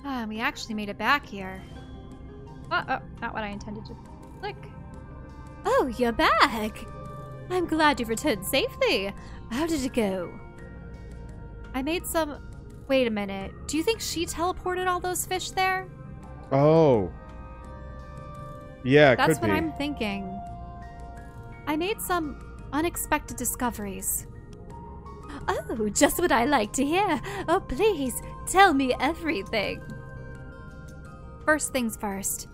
Ah, we actually made it back here. Oh, not what I intended to click. Oh, you're back! I'm glad you've returned safely. How did it go? I made some... Wait a minute. Do you think she teleported all those fish there? Oh. Yeah, it could be. That's what I'm thinking. I made some unexpected discoveries. Oh, just what I like to hear. Oh, please, tell me everything. First things first.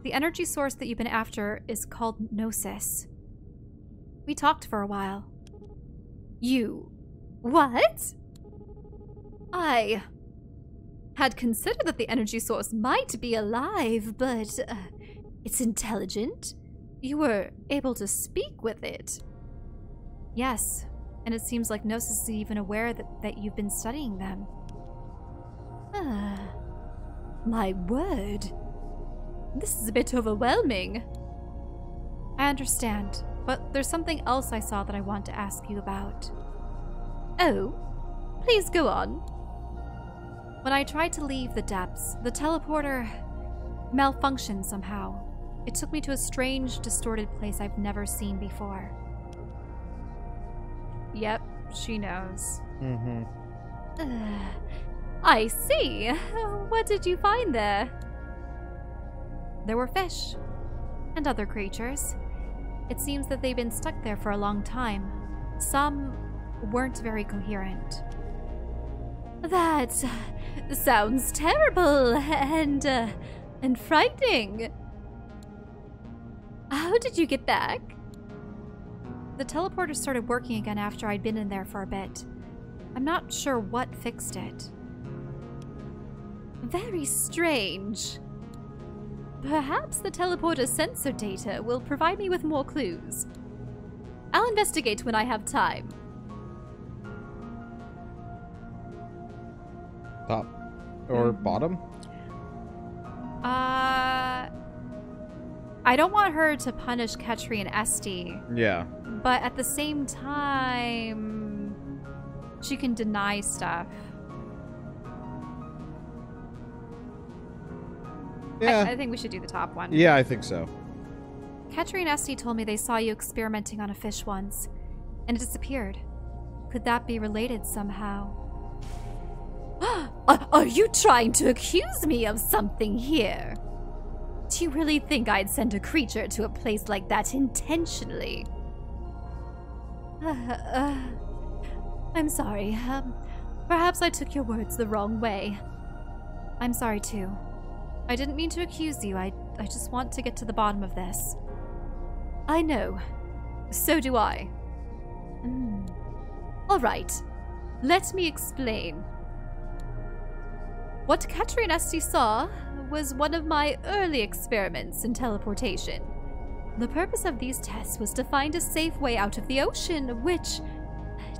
The energy source that you've been after is called Gnosis. We talked for a while. You... what? I had considered that the energy source might be alive, but it's intelligent. You were able to speak with it. Yes, and it seems like Gnosis is even aware that you've been studying them. My word. This is a bit overwhelming. I understand, but there's something else I saw that I want to ask you about. Oh, please go on. When I tried to leave the depths, the teleporter malfunctioned somehow. It took me to a strange, distorted place I've never seen before. Yep, she knows. Mm-hmm. I see. What did you find there? There were fish and other creatures. It seems that they've been stuck there for a long time. Some weren't very coherent. That sounds terrible and frightening. How did you get back? The teleporter started working again after I'd been in there for a bit. I'm not sure what fixed it. Very strange. Perhaps the teleporter's sensor data will provide me with more clues. I'll investigate when I have time. Top or bottom? I don't want her to punish Ketri and Esty. Yeah. But at the same time, she can deny stuff. Yeah. I think we should do the top one. Yeah, I think so. Ketri and Esty told me they saw you experimenting on a fish once, and it disappeared. Could that be related somehow? Are you trying to accuse me of something here? Do you really think I'd send a creature to a place like that intentionally? I'm sorry. Perhaps I took your words the wrong way. I'm sorry too. I didn't mean to accuse you. I just want to get to the bottom of this. I know. So do I. All right. Let me explain. What Ketri and Esty saw was one of my early experiments in teleportation. The purpose of these tests was to find a safe way out of the ocean, which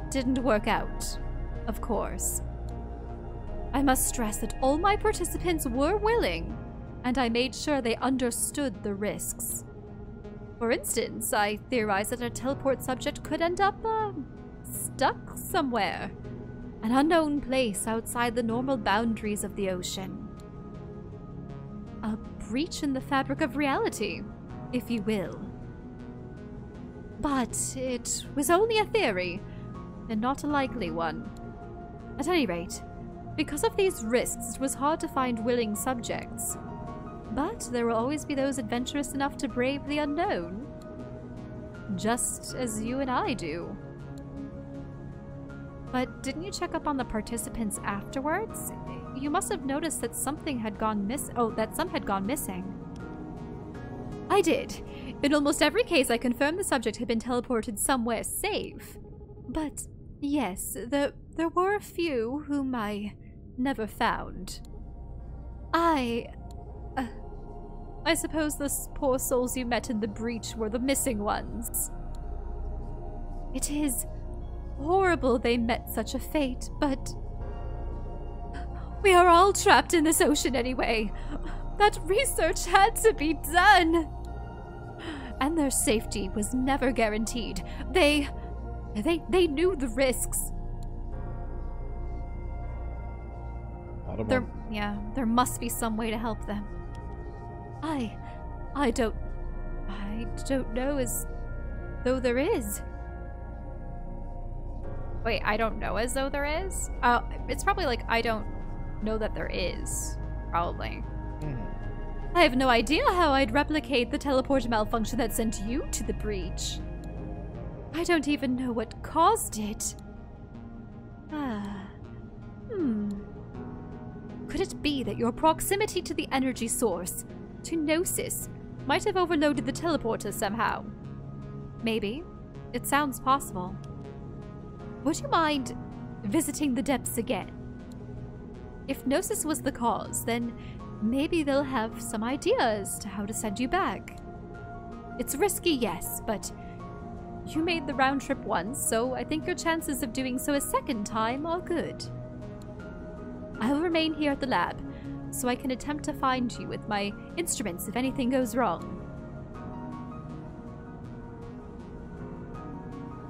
didn't work out, of course. I must stress that all my participants were willing, and I made sure they understood the risks. For instance, I theorized that a teleport subject could end up, stuck somewhere. An unknown place outside the normal boundaries of the ocean. A breach in the fabric of reality, if you will. But it was only a theory, and not a likely one. At any rate, because of these risks, it was hard to find willing subjects. But there will always be those adventurous enough to brave the unknown. Just as you and I do. But didn't you check up on the participants afterwards? You must have noticed that something had gone that some had gone missing. I did. In almost every case, I confirmed the subject had been teleported somewhere safe. But yes, there were a few whom I never found. I suppose the poor souls you met in the breach were the missing ones. It is horrible they met such a fate, but we are all trapped in this ocean anyway. That research had to be done. And their safety was never guaranteed. They knew the risks. There must be some way to help them. I don't know as though there is. Wait, I don't know as though there is? It's probably like, I don't know that there is. Probably. I have no idea how I'd replicate the teleport malfunction that sent you to the breach. I don't even know what caused it. Could it be that your proximity to the energy source, to Gnosis, might have overloaded the teleporter somehow? Maybe. It sounds possible. Would you mind visiting the depths again? If Gnosis was the cause, then maybe they'll have some ideas to how to send you back. It's risky, yes, but you made the round trip once, so I think your chances of doing so a second time are good. I will remain here at the lab, so I can attempt to find you with my instruments if anything goes wrong.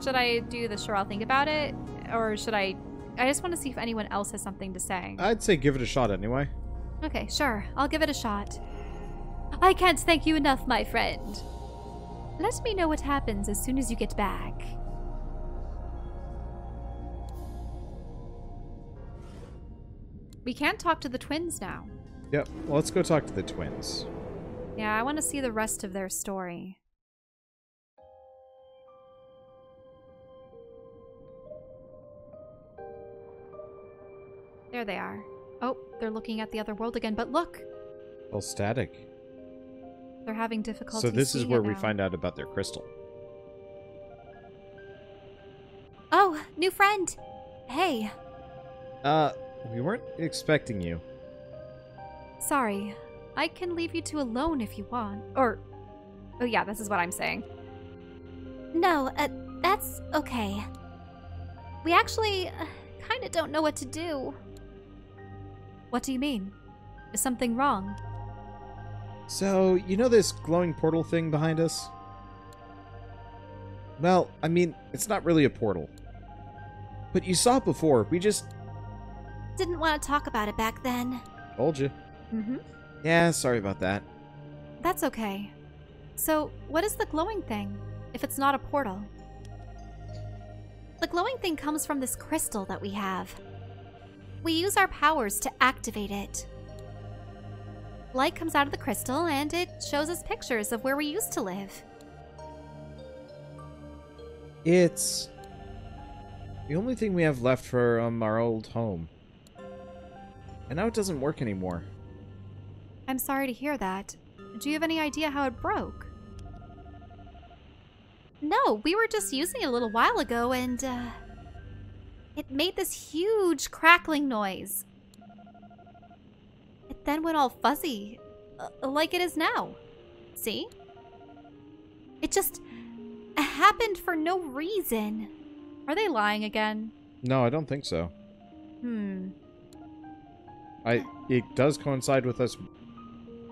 Should I do the sure I'll think about it? Or should I just want to see if anyone else has something to say. I'd say give it a shot anyway. Okay, sure. I'll give it a shot. I can't thank you enough, my friend. Let me know what happens as soon as you get back. We can't talk to the twins now. Yep, well, let's go talk to the twins. Yeah, I want to see the rest of their story. There they are. Oh, they're looking at the other world again, but look! Well, static. They're having difficulty So this is where we now. find out about their crystal. Oh, new friend! Hey. We weren't expecting you. Sorry. I can leave you two alone if you want. Or... Oh yeah, this is what I'm saying. No, that's okay. We actually kinda don't know what to do. What do you mean? Is something wrong? So, you know this glowing portal thing behind us? Well, I mean, it's not really a portal. But you saw it before, we just... Didn't want to talk about it back then. Told you. Mm-hmm. Yeah, sorry about that. That's okay. So, what is the glowing thing, if it's not a portal? The glowing thing comes from this crystal that we have. We use our powers to activate it. Light comes out of the crystal, and it shows us pictures of where we used to live. It's... the only thing we have left from our old home. And now it doesn't work anymore. I'm sorry to hear that. Do you have any idea how it broke? No, we were just using it a little while ago, and it made this huge crackling noise. It then went all fuzzy, like it is now. See? It just happened for no reason. Are they lying again? No, I don't think so. It does coincide with us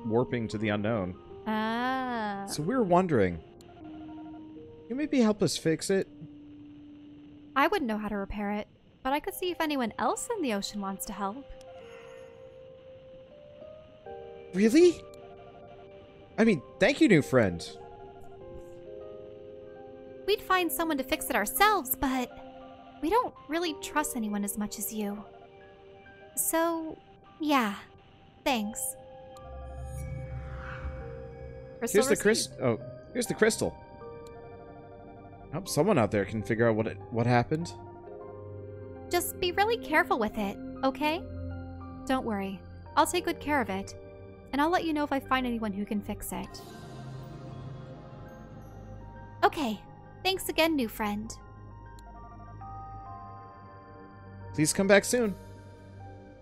warping to the unknown. Ah. So we were wondering, you maybe help us fix it? I wouldn't know how to repair it, but I could see if anyone else in the ocean wants to help. Really? I mean, thank you, new friend. We'd find someone to fix it ourselves, but we don't really trust anyone as much as you. So, yeah, thanks. Here's the crystal. Oh, here's the crystal. I hope someone out there can figure out what happened. Just be really careful with it, okay? Don't worry. I'll take good care of it, and I'll let you know if I find anyone who can fix it. Okay, thanks again, new friend. Please come back soon.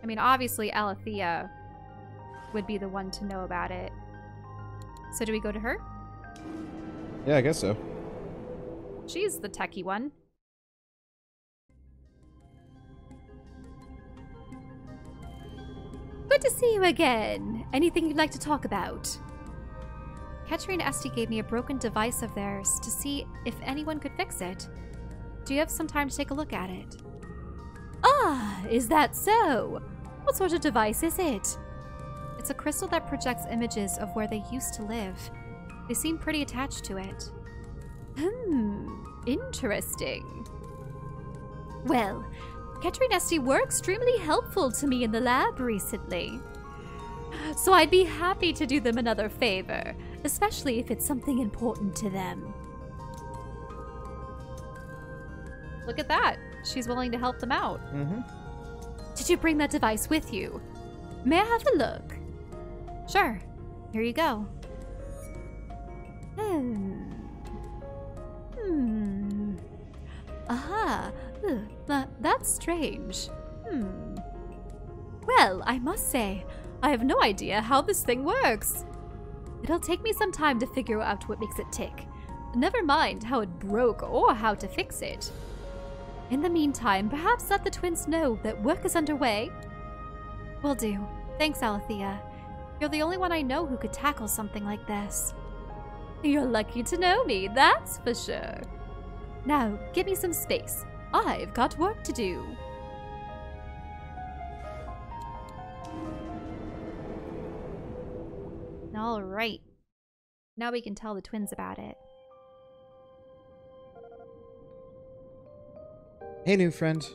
I mean, obviously Alethea would be the one to know about it. So do we go to her? Yeah, I guess so. She's the techie one. Good to see you again. Anything you'd like to talk about? Ketri and Esty gave me a broken device of theirs to see if anyone could fix it. Do you have some time to take a look at it? Ah, is that so? What sort of device is it? It's a crystal that projects images of where they used to live. They seem pretty attached to it. Interesting. Well, Ketri and Esty were extremely helpful to me in the lab recently. So I'd be happy to do them another favor, especially if it's something important to them. Look at that. She's willing to help them out. Did you bring that device with you? May I have a look? Sure. Here you go. Aha. That's strange. Well, I must say, I have no idea how this thing works. It'll take me some time to figure out what makes it tick. Never mind how it broke or how to fix it. In the meantime, perhaps let the twins know that work is underway. Will do. Thanks, Alethea. You're the only one I know who could tackle something like this. You're lucky to know me, that's for sure. Now, give me some space. I've got work to do. All right. Now we can tell the twins about it. Hey, new friend.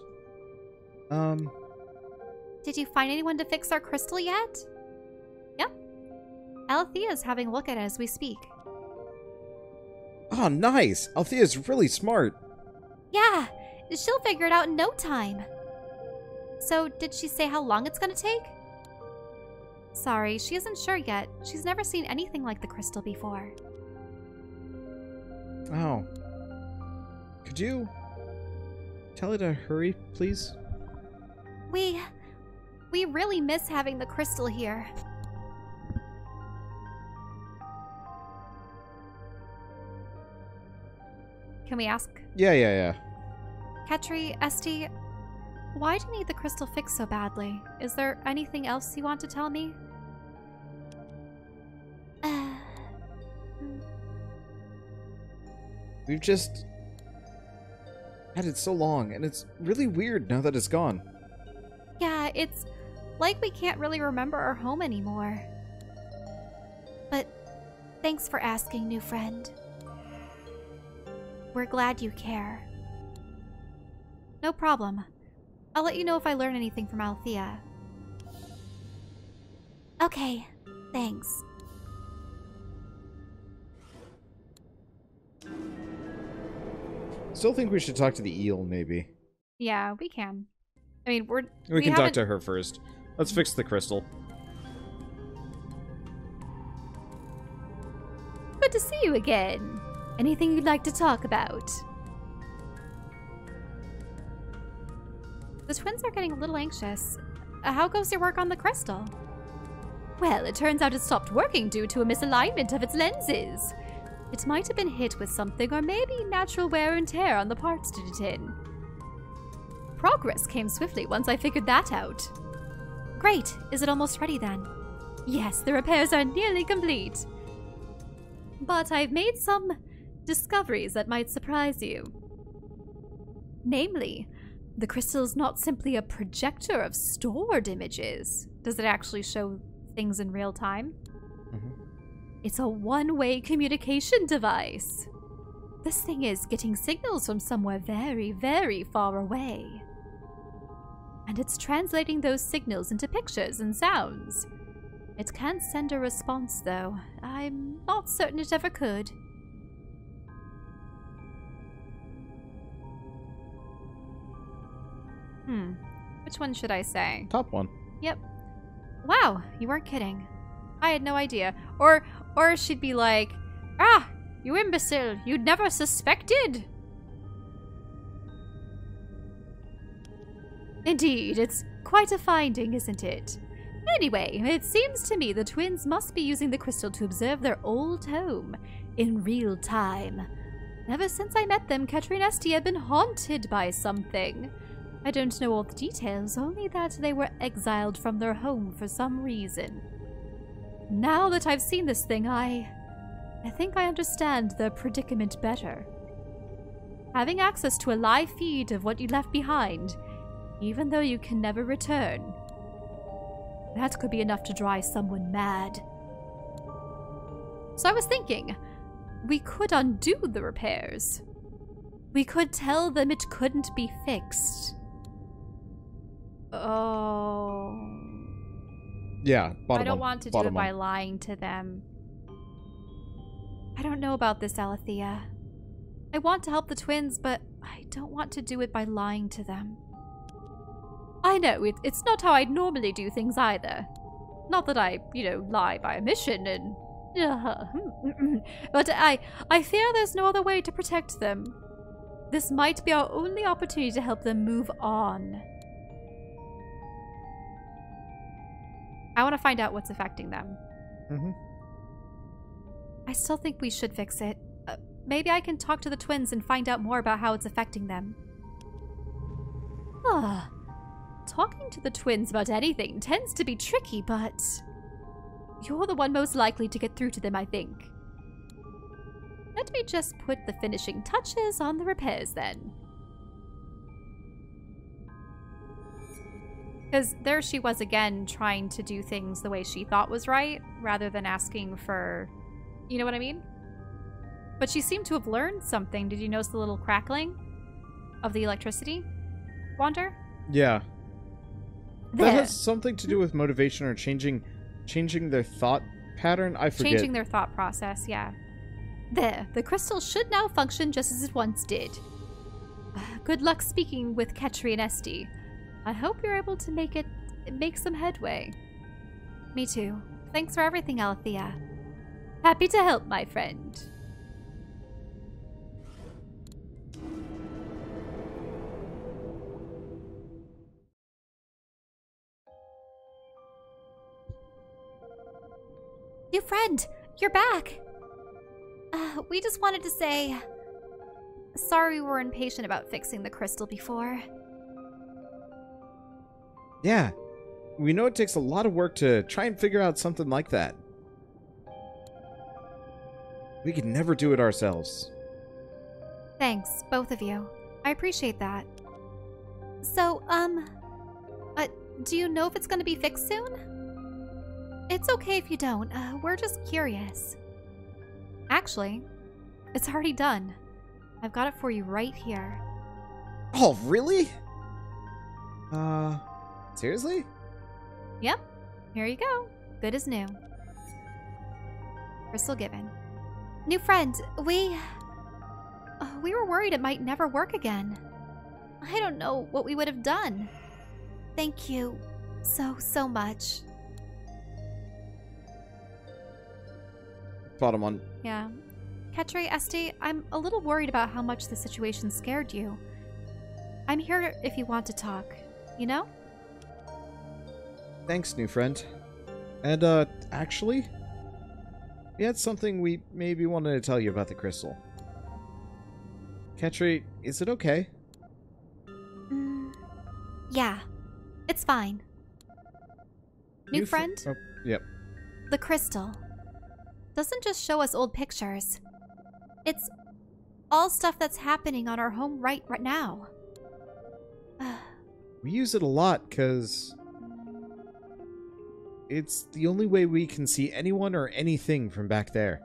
Did you find anyone to fix our crystal yet? Yep. Alethea's having a look at it as we speak. Oh, nice! Althea's really smart. Yeah, she'll figure it out in no time. So, did she say how long it's gonna take? Sorry, she isn't sure yet. She's never seen anything like the crystal before. Oh. Could you tell her to hurry, please? We really miss having the crystal here. Can we ask? Yeah. Ketri, Esty, why do you need the crystal fixed so badly? Is there anything else you want to tell me? We've just had it so long, and it's really weird now that it's gone. Yeah, it's like we can't really remember our home anymore. But thanks for asking, new friend. We're glad you care. No problem. I'll let you know if I learn anything from Althea. Okay, thanks. Still think we should talk to the eel, maybe. Yeah, we can. I mean, we can talk to her first. Let's fix the crystal. Good to see you again. Anything you'd like to talk about? The twins are getting a little anxious. How goes your work on the crystal? Well, it turns out it stopped working due to a misalignment of its lenses. It might have been hit with something, or maybe natural wear and tear on the parts did it in. Progress came swiftly once I figured that out. Great! Is it almost ready then? Yes, the repairs are nearly complete. But I've made some discoveries that might surprise you. Namely, the crystal's not simply a projector of stored images. Does it actually show things in real time? It's a one-way communication device. This thing is getting signals from somewhere very, very far away. And it's translating those signals into pictures and sounds. It can't send a response, though. I'm not certain it ever could. Which one should I say? Top one. Yep. Wow, you weren't kidding. I had no idea. Or she'd be like, "Ah, you imbecile, you'd never suspected." Indeed, it's quite a finding, isn't it? Anyway, it seems to me the twins must be using the crystal to observe their old home in real time. Ever since I met them, Ketri and Esty have been haunted by something. I don't know all the details, only that they were exiled from their home for some reason. Now that I've seen this thing, I think I understand their predicament better. Having access to a live feed of what you left behind, even though you can never return, That could be enough to drive someone mad. So I was thinking, we could undo the repairs. We could tell them it couldn't be fixed. Oh. Yeah, I don't want to do it by lying to them. I don't know about this, Alethea. I want to help the twins, but I don't want to do it by lying to them. I know, it's not how I'd normally do things either. Not that I, lie by omission and... but I fear there's no other way to protect them. This might be our only opportunity to help them move on. I want to find out what's affecting them. I still think we should fix it. Maybe I can talk to the twins and find out more about how it's affecting them. Talking to the twins about anything tends to be tricky, but... You're the one most likely to get through to them, I think. Let me just put the finishing touches on the repairs, then. Because there she was again, trying to do things the way she thought was right, rather than asking for... You know what I mean? But she seemed to have learned something. Did you notice the little crackling of the electricity? Wander? Yeah. There. That has something to do with motivation or changing their thought pattern? I forget. Changing their thought process, yeah. There. The crystal should now function just as it once did. Good luck speaking with Ketri and Esty. I hope you're able to make some headway. Me too. Thanks for everything, Alethea. Happy to help, my friend. New friend, you're back. We just wanted to say... Sorry we were impatient about fixing the crystal before. Yeah. We know it takes a lot of work to try and figure out something like that. We could never do it ourselves. Thanks, both of you. I appreciate that. So, do you know if it's gonna be fixed soon? It's okay if you don't. We're just curious. Actually, it's already done. I've got it for you right here. Oh, really? Seriously? Yep. Here you go. Good as new. Crystal given. New friend, we were worried it might never work again. I don't know what we would have done. Thank you so much. Bottom one. Yeah. Ketri, Esty, I'm a little worried about how much the situation scared you. I'm here if you want to talk, you know? Thanks, new friend. And, actually, we had something we maybe wanted to tell you about the crystal. Ketri, is it okay? Yeah. It's fine. New friend? Oh, yep. The crystal doesn't just show us old pictures. It's all stuff that's happening on our home right now. We use it a lot because it's the only way we can see anyone or anything from back there.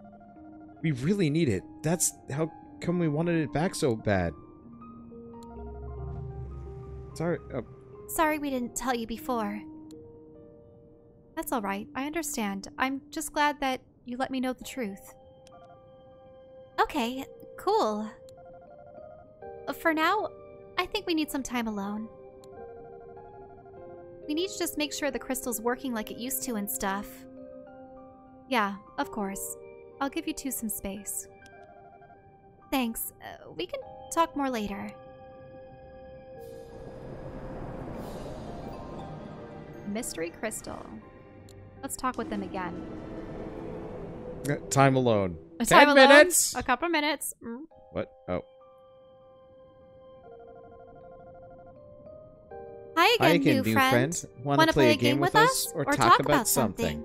We really need it. That's how come we wanted it back so bad. Sorry. Sorry we didn't tell you before. That's all right. I understand. I'm just glad that you let me know the truth. Okay, cool. For now, I think we need some time alone. We need to just make sure the crystal's working like it used to and stuff. Yeah, of course. I'll give you two some space. Thanks. We can talk more later. Mystery crystal. Let's talk with them again. Time alone. 10 minutes! A couple minutes. What? Oh. Hi again, new friend. Want to play a game with us? Or talk about something?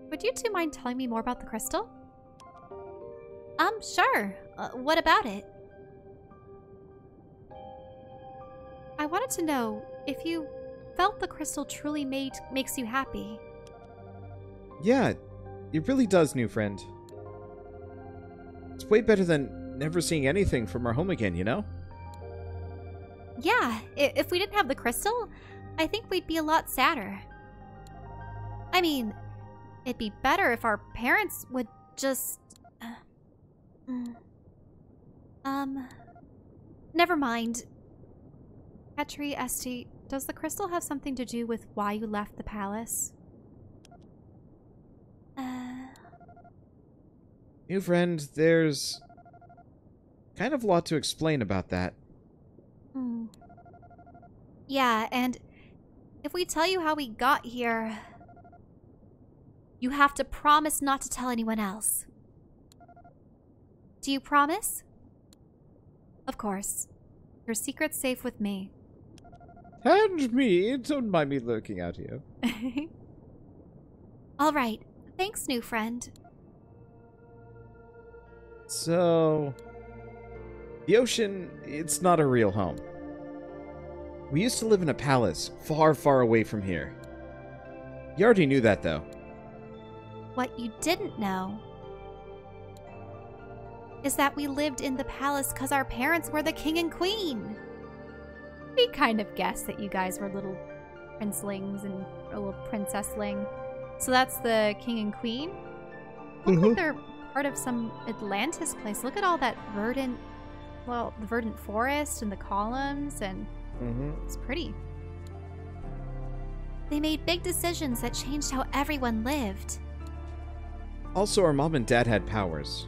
Would you two mind telling me more about the crystal? Sure. What about it? I wanted to know if you felt the crystal truly makes you happy. Yeah, it really does, new friend. It's way better than never seeing anything from our home again, you know? Yeah, if we didn't have the crystal, I think we'd be a lot sadder. I mean, it'd be better if our parents would just... Never mind. Petri, Esti, does the crystal have something to do with why you left the palace? New friend, there's kind of a lot to explain about that. Yeah, and if we tell you how we got here, you have to promise not to tell anyone else. Do you promise? Of course. Your secret's safe with me. And me, don't mind me lurking out here. All right. Thanks, new friend. So, the ocean, it's not a real home. We used to live in a palace far, far away from here. You already knew that, though. What you didn't know is that we lived in the palace because our parents were the king and queen. We kind of guessed that you guys were little princelings and a little princessling. So that's the king and queen? Look like they're part of some Atlantis place. Look at all that verdant, well, the verdant forest and the columns, and it's pretty. They made big decisions that changed how everyone lived. Also, our mom and dad had powers.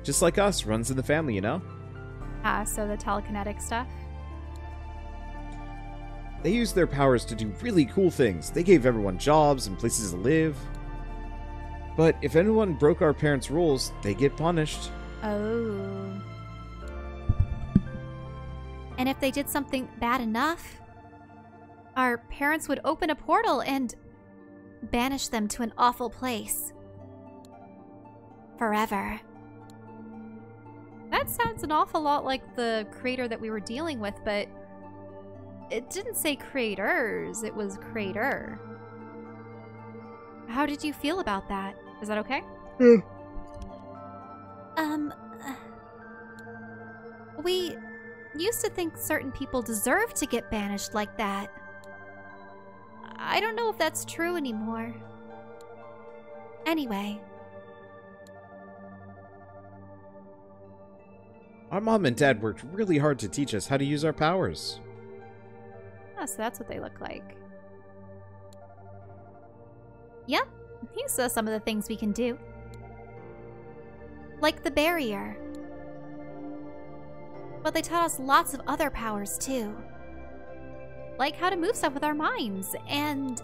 Just like us, runs in the family, you know? Ah, so the telekinetic stuff? They used their powers to do really cool things. They gave everyone jobs and places to live. But if anyone broke our parents' rules, they get punished. Oh. And if they did something bad enough, our parents would open a portal and banish them to an awful place. Forever. That sounds an awful lot like the creator that we were dealing with, but it didn't say creators, it was creator. How did you feel about that? Is that okay? We used to think certain people deserve to get banished like that. I don't know if that's true anymore. Anyway. Our mom and dad worked really hard to teach us how to use our powers. Oh, so that's what they look like. Yep, you saw some of the things we can do. Like the barrier. But they taught us lots of other powers too. Like how to move stuff with our minds, and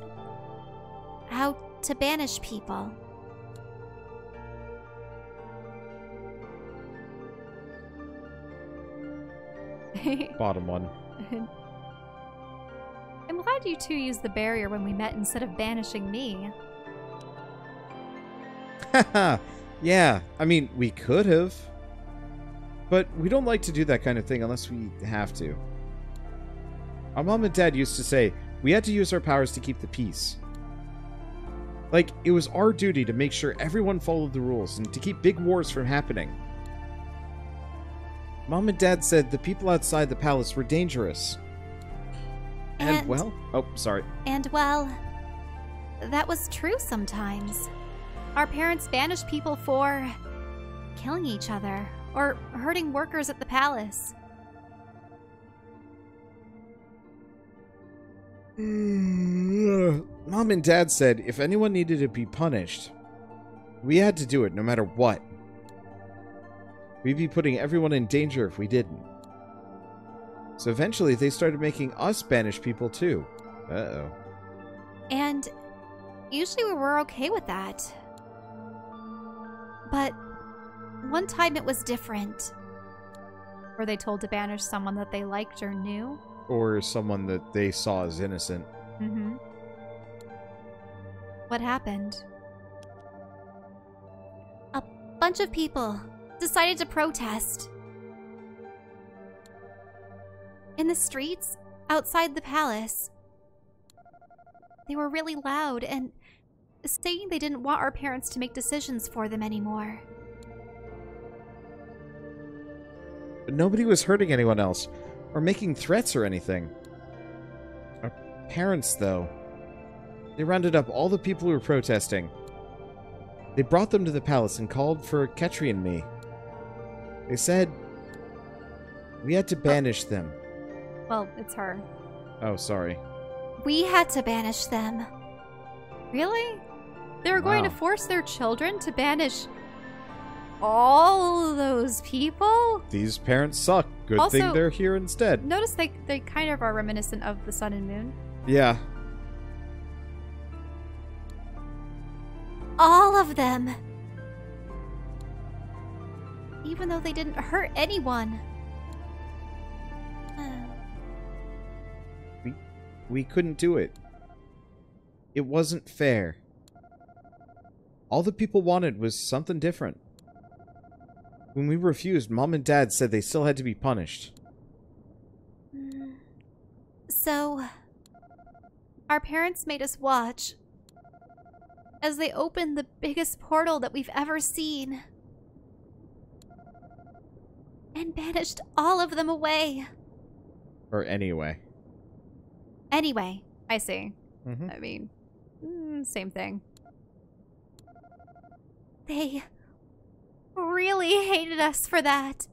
how to banish people. Bottom one. I'm glad you two used the barrier when we met instead of banishing me. Haha, yeah, I mean, we could have. But we don't like to do that kind of thing unless we have to. Our mom and dad used to say we had to use our powers to keep the peace. Like, it was our duty to make sure everyone followed the rules and to keep big wars from happening. Mom and dad said the people outside the palace were dangerous. And well... Oh, sorry. And well, that was true sometimes. Our parents banished people for killing each other or hurting workers at the palace. Mom and dad said if anyone needed to be punished, we had to do it no matter what. We'd be putting everyone in danger if we didn't. So eventually they started making us banish people too. Uh-oh. And usually we were okay with that. But one time it was different. Were they told to banish someone that they liked or knew? Or someone that they saw as innocent. Mm-hmm. What happened? A bunch of people decided to protest. In the streets outside the palace. They were really loud and saying they didn't want our parents to make decisions for them anymore. But nobody was hurting anyone else, or making threats or anything. Our parents, though. They rounded up all the people who were protesting. They brought them to the palace and called for Ketri and me. They said we had to banish them. Well, it's her. Oh, sorry. We had to banish them. Really? They were going to Wow. force their children to banish all those people? These parents suck. Good Also- thing they're here instead. Notice they kind of are reminiscent of the sun and moon. Yeah. All of them. Even though they didn't hurt anyone. We couldn't do it. It wasn't fair. All the people wanted was something different. When we refused, Mom and Dad said they still had to be punished. So, our parents made us watch as they opened the biggest portal that we've ever seen and banished all of them away. Or anyway. Anyway, I see. Mm-hmm. I mean, same thing. they really hated us for that.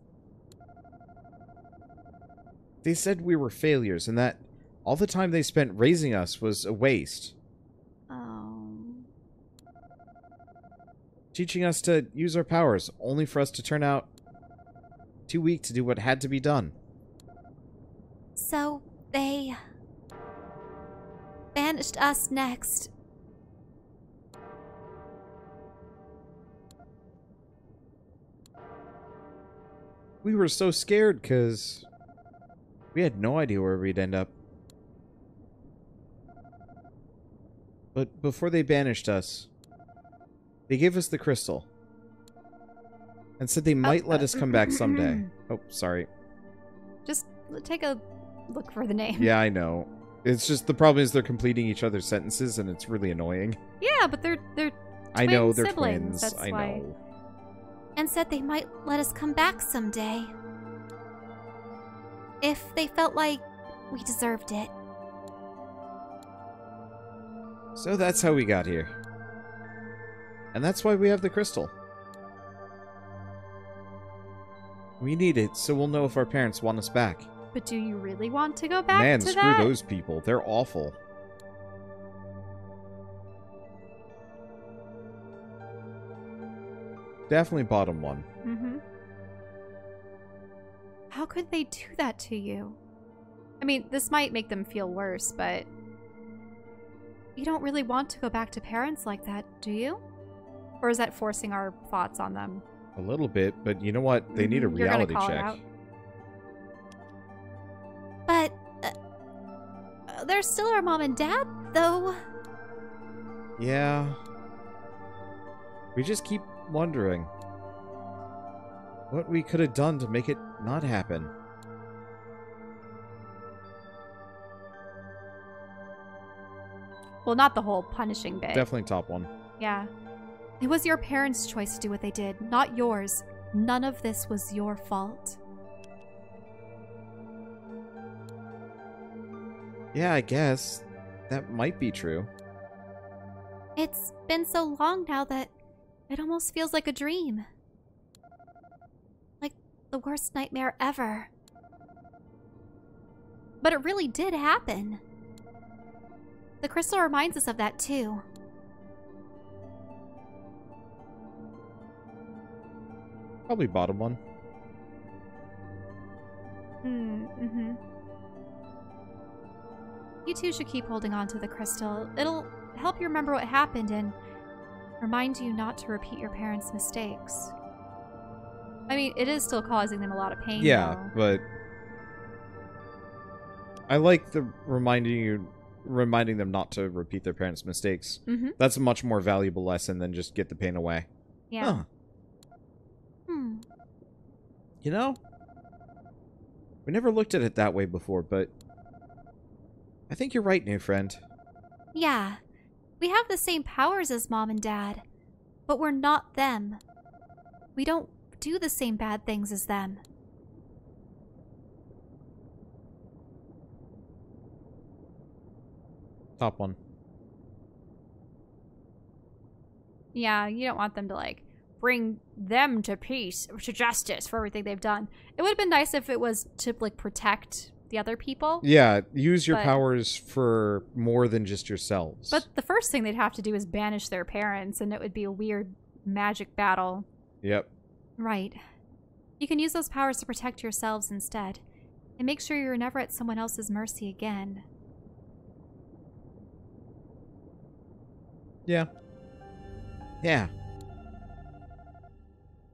They said we were failures and that all the time they spent raising us was a waste. Oh. Teaching us to use our powers, only for us to turn out too weak to do what had to be done. So, they banished us next. We were so scared because we had no idea where we'd end up. But before they banished us, they gave us the crystal. And said they might let us come back someday. Oh, sorry. Just take a look for the name. Yeah, I know. It's just the problem is they're completing each other's sentences and it's really annoying. Yeah, but they're I know twin they're siblings, twins. that's I why. know. And said they might let us come back someday. If they felt like we deserved it. So that's how we got here. And that's why we have the crystal. We need it so we'll know if our parents want us back. But do you really want to go back Man, to screw that? those people. They're awful. Definitely bottom one. Mm-hmm. How could they do that to you? I mean, this might make them feel worse, but you don't really want to go back to parents like that, do you? Or is that forcing our thoughts on them? A little bit, but you know what? They need a You're gonna reality call it check. out? But, they're still our mom and dad, though. Yeah. We just keep wondering what we could have done to make it not happen. Well, not the whole punishing bit. Definitely top one. Yeah. It was your parents' choice to do what they did, not yours. None of this was your fault. Yeah, I guess. That might be true. It's been so long now that it almost feels like a dream. Like the worst nightmare ever. But it really did happen. The crystal reminds us of that too. Probably bottom one. Mm-hmm. You two should keep holding on to the crystal. It'll help you remember what happened and remind you not to repeat your parents' mistakes. I mean, it is still causing them a lot of pain. Yeah, though. but I like the reminding them not to repeat their parents' mistakes. Mm-hmm. That's a much more valuable lesson than just get the pain away. Yeah. Huh. You know? We never looked at it that way before, but I think you're right, new friend. Yeah, we have the same powers as Mom and Dad, but we're not them. We don't do the same bad things as them. Top one. Yeah, you don't want them to, like, bring them to peace, or to justice for everything they've done. It would have been nice if it was to, like, protect the other people. Yeah, use your powers for more than just yourselves. But the first thing they'd have to do is banish their parents, and it would be a weird magic battle. Yep. Right. You can use those powers to protect yourselves instead, and make sure you're never at someone else's mercy again. Yeah. Yeah.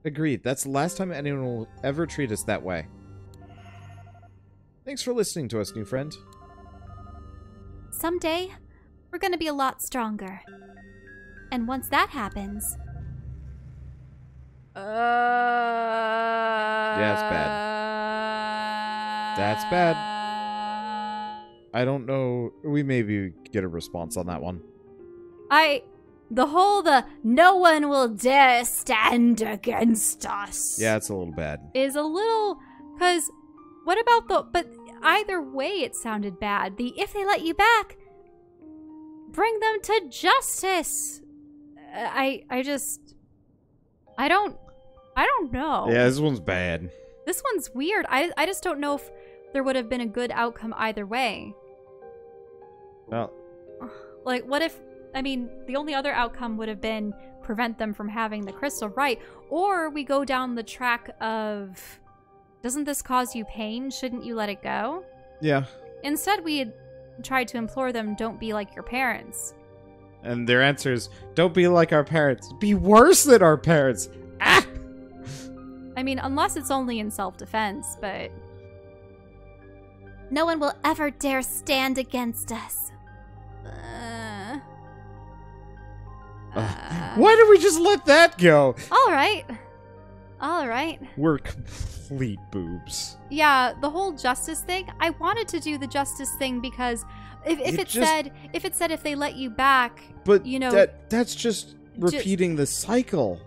Agreed. That's the last time anyone will ever treat us that way. Thanks for listening to us, new friend. Someday, we're gonna be a lot stronger. And once that happens... Yeah, it's bad. That's bad. I don't know. We maybe get a response on that one. The no one will dare stand against us. Yeah, it's a little bad. Is a little, because what about but either way it sounded bad. If they let you back, bring them to justice. I don't know. Yeah, this one's bad. This one's weird. I just don't know if there would have been a good outcome either way. Well, like, what if, I mean, the only other outcome would have been prevent them from having the crystal, right? Or we go down the track of, doesn't this cause you pain? Shouldn't you let it go? Yeah. Instead, we had tried to implore them, don't be like your parents. And their answer is, don't be like our parents. Be worse than our parents. Ah! I mean, unless it's only in self-defense, but... No one will ever dare stand against us. Why did we just let that go? Alright. We're complete boobs. Yeah, the whole justice thing, I wanted to do the justice thing because if it said if they let you back, but you know, that's just repeating the cycle.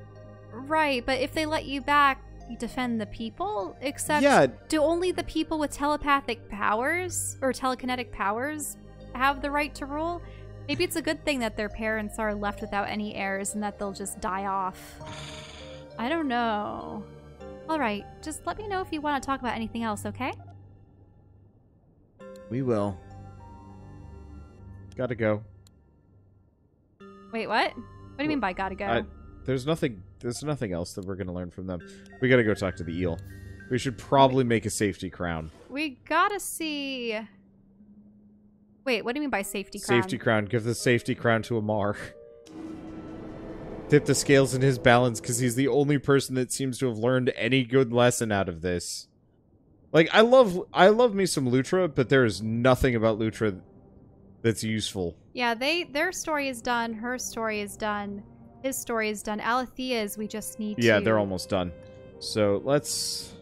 Right, but if they let you back, you defend the people, except do only the people with telepathic powers or telekinetic powers have the right to rule? Maybe it's a good thing that their parents are left without any heirs and that they'll just die off. I don't know. Alright, just let me know if you want to talk about anything else, okay? We will. Gotta go. Wait, what? What do you mean by gotta go? There's nothing else that we're gonna learn from them. We gotta go talk to the eel. We should probably make a safety crown. We gotta see... Wait, what do you mean by safety crown? Safety crown. Give the safety crown to Amar. Tip the scales in his balance because he's the only person that seems to have learned any good lesson out of this. Like, I love me some Lutra, but there is nothing about Lutra that's useful. Yeah, their story is done. Her story is done. His story is done. Alethea's, we just need to... Yeah, they're almost done. So, let's...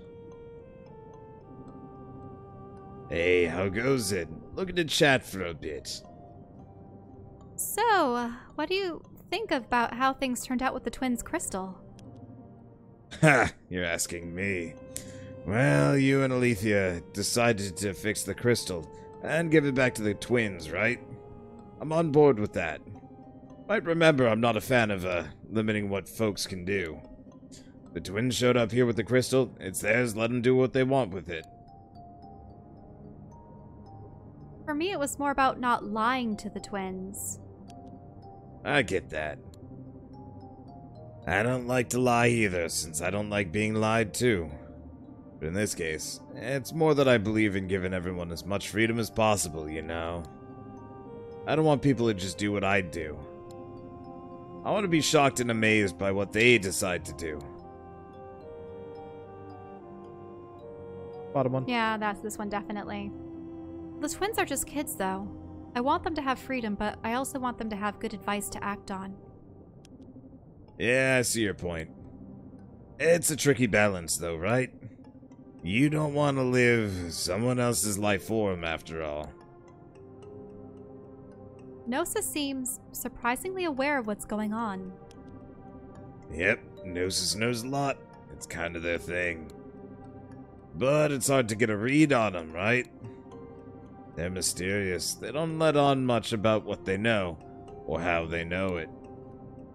Hey, how goes it? Looking to chat for a bit. So, what do you think about how things turned out with the twins' crystal? Ha! You're asking me. Well, you and Alethea decided to fix the crystal and give it back to the twins, right? I'm on board with that. Might remember I'm not a fan of limiting what folks can do. The twins showed up here with the crystal. It's theirs. Let them do what they want with it. For me, it was more about not lying to the twins. I get that. I don't like to lie either, since I don't like being lied to. But in this case, it's more that I believe in giving everyone as much freedom as possible, you know? I don't want people to just do what I do. I want to be shocked and amazed by what they decide to do. Bottom one. Yeah, that's this one, definitely. The twins are just kids, though. I want them to have freedom, but I also want them to have good advice to act on. Yeah, I see your point. It's a tricky balance, though, right? You don't want to live someone else's life form, after all. Gnosis seems surprisingly aware of what's going on. Yep, Gnosis knows a lot. It's kind of their thing. But it's hard to get a read on them, right? They're mysterious. They don't let on much about what they know, or how they know it.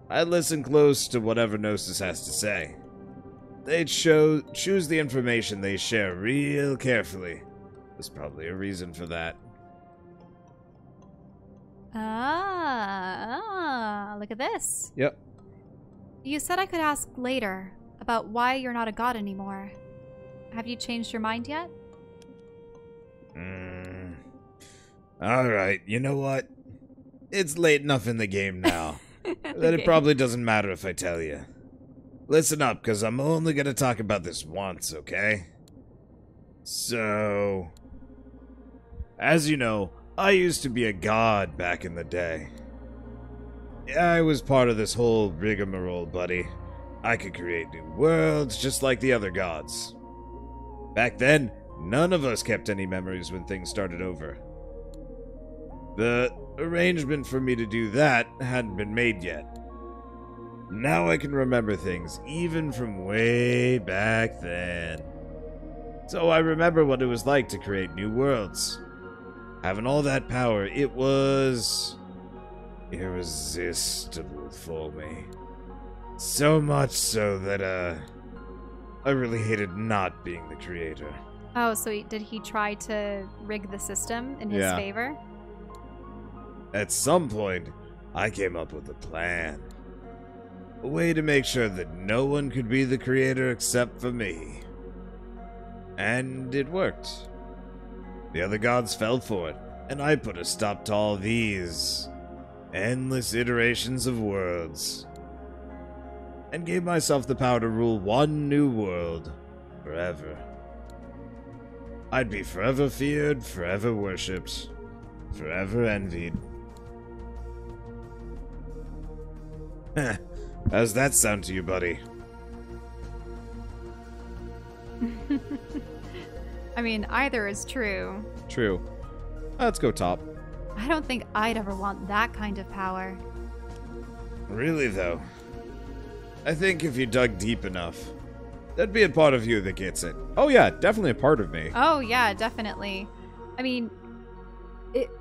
I listen close to whatever Gnosis has to say. They choose the information they share real carefully. There's probably a reason for that. Look at this. Yep. You said I could ask later about why you're not a god anymore. Have you changed your mind yet? Alright, you know what? It's late enough in the game now that it probably doesn't matter if I tell you. Listen up, because I'm only going to talk about this once, okay? So, as you know, I used to be a god back in the day. I was part of this whole rigmarole, buddy. I could create new worlds just like the other gods. Back then, none of us kept any memories when things started over. The arrangement for me to do that hadn't been made yet. Now I can remember things, even from way back then. So I remember what it was like to create new worlds. Having all that power, it was irresistible for me. So much so that, I really hated not being the creator. Oh, so did he try to rig the system in his favor? At some point, I came up with a plan. A way to make sure that no one could be the creator except for me. And it worked. The other gods fell for it, and I put a stop to all these endless iterations of worlds. And gave myself the power to rule one new world forever. I'd be forever feared, forever worshipped, forever envied. How's that sound to you, buddy? I mean, either is true. True. Let's go top. I don't think I'd ever want that kind of power. Really, though? I think if you dug deep enough, there'd be a part of you that gets it. Oh yeah, definitely a part of me. Oh yeah, definitely. I mean,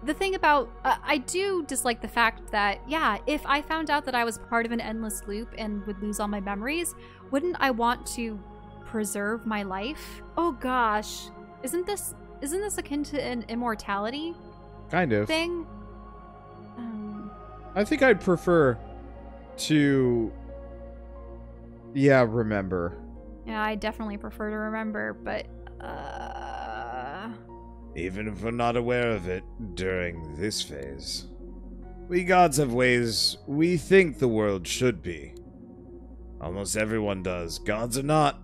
the thing about... I do dislike the fact that, yeah, if I found out that I was part of an endless loop and would lose all my memories, wouldn't I want to preserve my life? Oh gosh. Isn't this akin to an immortality kind of thing? I think I'd prefer to... Yeah, remember. Yeah, I definitely prefer to remember, but... Even if we're not aware of it during this phase. We gods have ways we think the world should be. Almost everyone does. Gods are not.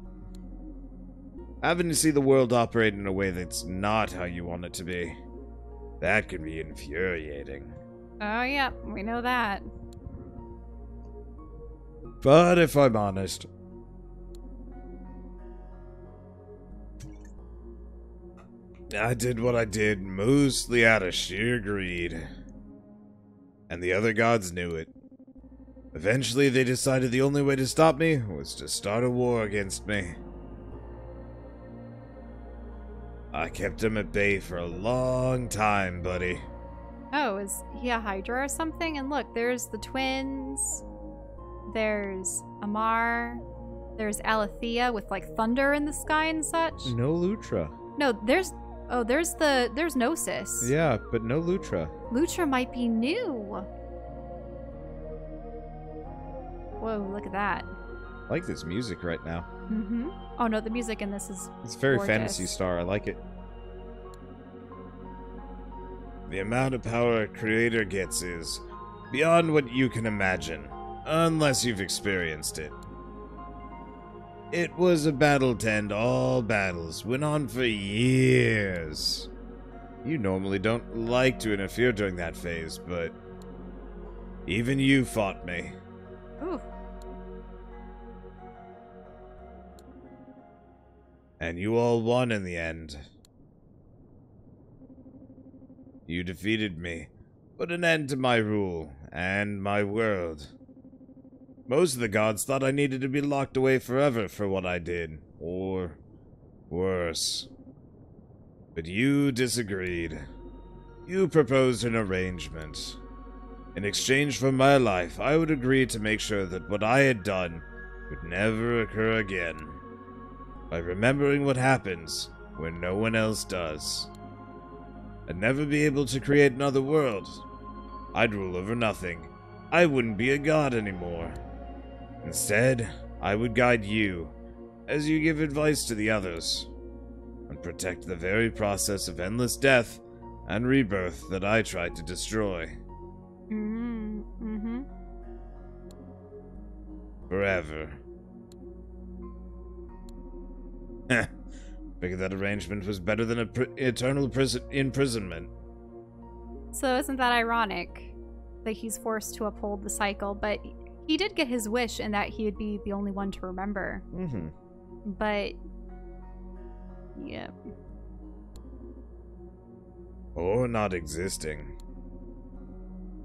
Having to see the world operate in a way that's not how you want it to be. That can be infuriating. Oh yeah, we know that. But if I'm honest, I did what I did mostly out of sheer greed. And the other gods knew it. Eventually they decided the only way to stop me was to start a war against me. I kept them at bay for a long time, buddy. Oh, is he a Hydra or something? And look, there's the twins. There's Amar. There's Alethea with like thunder in the sky and such. No Lutra. No, there's Gnosis. Yeah, but no Lutra. Lutra might be new. Whoa, look at that. I like this music right now. Mm-hmm. Oh no, the music in this is It's very gorgeous. Phantasy Star. I like it. The amount of power a creator gets is beyond what you can imagine, unless you've experienced it. It was a battle to end all battles, went on for years. You normally don't like to interfere during that phase, but even you fought me. Ooh. And you all won in the end. You defeated me, put an end to my rule and my world. Most of the gods thought I needed to be locked away forever for what I did, or worse. But you disagreed. You proposed an arrangement. In exchange for my life, I would agree to make sure that what I had done would never occur again, by remembering what happens when no one else does. I'd never be able to create another world. I'd rule over nothing. I wouldn't be a god anymore. Instead, I would guide you, as you give advice to the others, and protect the very process of endless death and rebirth that I tried to destroy. Forever. Figured that arrangement was better than eternal imprisonment. So isn't that ironic that he's forced to uphold the cycle, but he did get his wish in that he would be the only one to remember. But, yeah. Or not existing.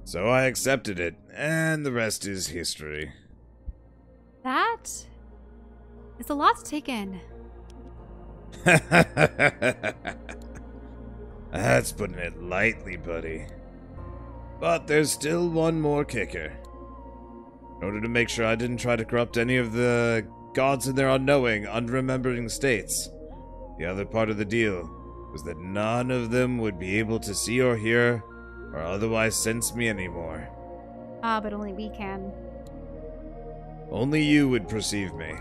So I accepted it, and the rest is history. That is a lot to take in. That's putting it lightly, buddy. But there's still one more kicker. In order to make sure I didn't try to corrupt any of the gods in their unknowing, unremembering states, the other part of the deal was that none of them would be able to see or hear or otherwise sense me anymore. Ah, but only we can. Only you would perceive me,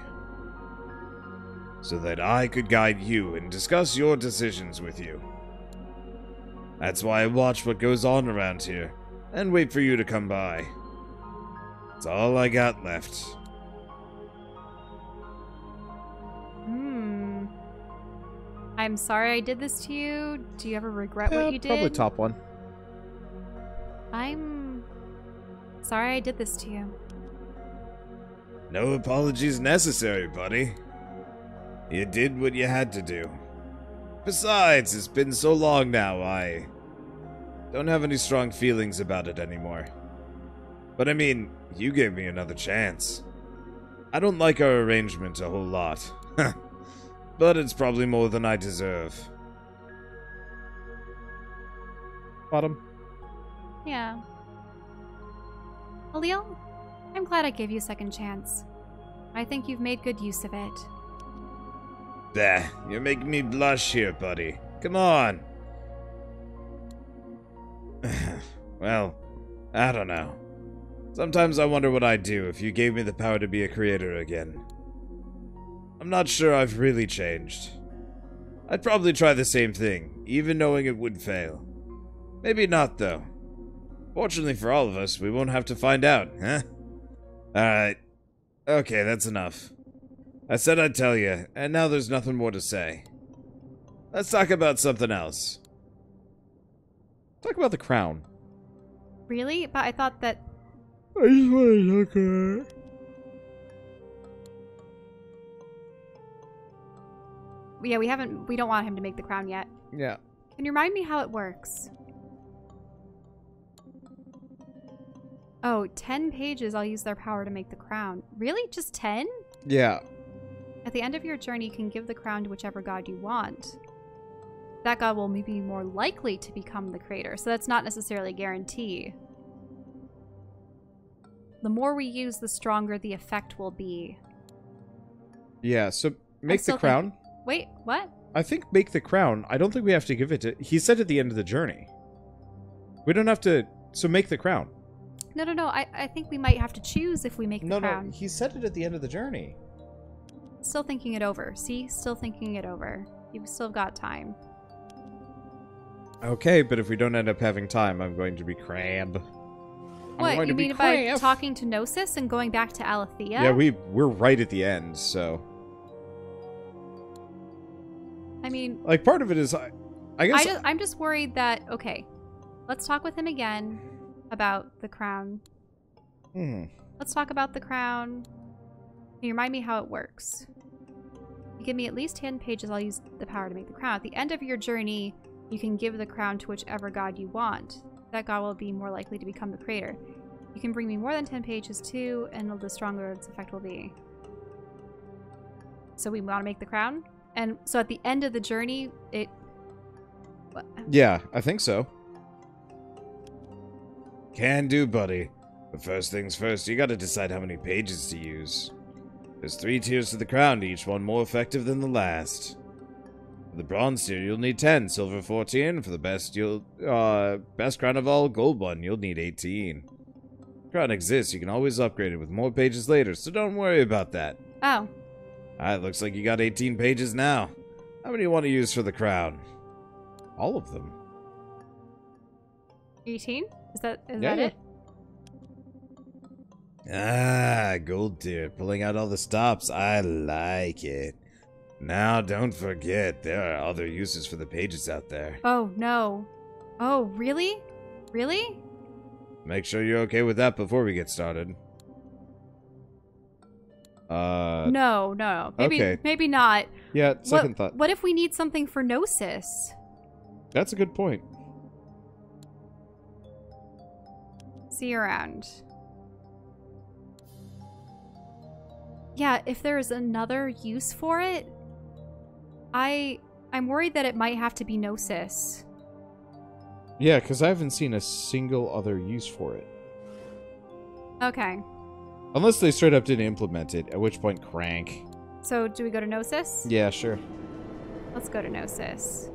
so that I could guide you and discuss your decisions with you. That's why I watch what goes on around here, and wait for you to come by. That's all I got left. I'm sorry I did this to you. Do you ever regret what you did? Probably top one. I'm sorry I did this to you. No apologies necessary, buddy. You did what you had to do. Besides, it's been so long now, I don't have any strong feelings about it anymore. But I mean, you gave me another chance. I don't like our arrangement a whole lot. But it's probably more than I deserve. Bottom. Yeah. Alil, I'm glad I gave you a second chance. I think you've made good use of it. Bah, you're making me blush here, buddy. Come on. Well, I don't know. Sometimes I wonder what I'd do if you gave me the power to be a creator again. I'm not sure I've really changed. I'd probably try the same thing, even knowing it would fail. Maybe not, though. Fortunately for all of us, we won't have to find out, huh? Alright. Okay, that's enough. I said I'd tell you, and now there's nothing more to say. Let's talk about something else. Talk about the crown. Really? But I thought that... I just want to look at it. Yeah, we don't want him to make the crown yet. Yeah. Can you remind me how it works? Oh, 10 pages I'll use their power to make the crown. Really? Just 10? Yeah. At the end of your journey, you can give the crown to whichever god you want. That god will be more likely to become the creator, so that's not necessarily a guarantee. The more we use, the stronger the effect will be. Yeah, so make the crown. Wait, what? I think make the crown. I don't think we have to give it to... He said at the end of the journey. We don't have to... So make the crown. No. I think we might have to choose if we make the crown. No, he said it at the end of the journey. Still thinking it over. See? Still thinking it over. You've still got time. Okay, but if we don't end up having time, I'm going to be crab. What, you mean by talking to Gnosis and going back to Alethea? Yeah, we're right at the end, so... I mean... Like, part of it is... I guess... I'm just worried that... Okay, let's talk with him again about the crown. Let's talk about the crown. Can you remind me how it works? You give me at least 10 pages, I'll use the power to make the crown. At the end of your journey, you can give the crown to whichever god you want. that god will be more likely to become the creator. You can bring me more than 10 pages too, and the stronger its effect will be. So we want to make the crown? And so at the end of the journey, it... What? Yeah, I think so. Can do, buddy. But first things first, you gotta decide how many pages to use. There's 3 tiers to the crown, each one more effective than the last. For the bronze tier, you'll need 10, silver 14. For the best crown of all, gold 1, you'll need 18. Crown exists, you can always upgrade it with more pages later, so don't worry about that. Oh. Alright, looks like you got 18 pages now. How many do you want to use for the crown? All of them. 18? Is that Yeah. it? Ah, gold tier, pulling out all the stops. I like it. Now, don't forget, there are other uses for the pages out there. Oh, no. Oh, really? Really? Make sure you're okay with that before we get started. No. Maybe, okay. maybe not. Yeah, second thought. What if we need something for Gnosis? That's a good point. See you around. Yeah, if there's another use for it, I'm worried that it might have to be Gnosis. Yeah, because I haven't seen a single other use for it. Okay. Unless they straight up didn't implement it, at which point crank. So do we go to Gnosis? Yeah, sure. Let's go to Gnosis.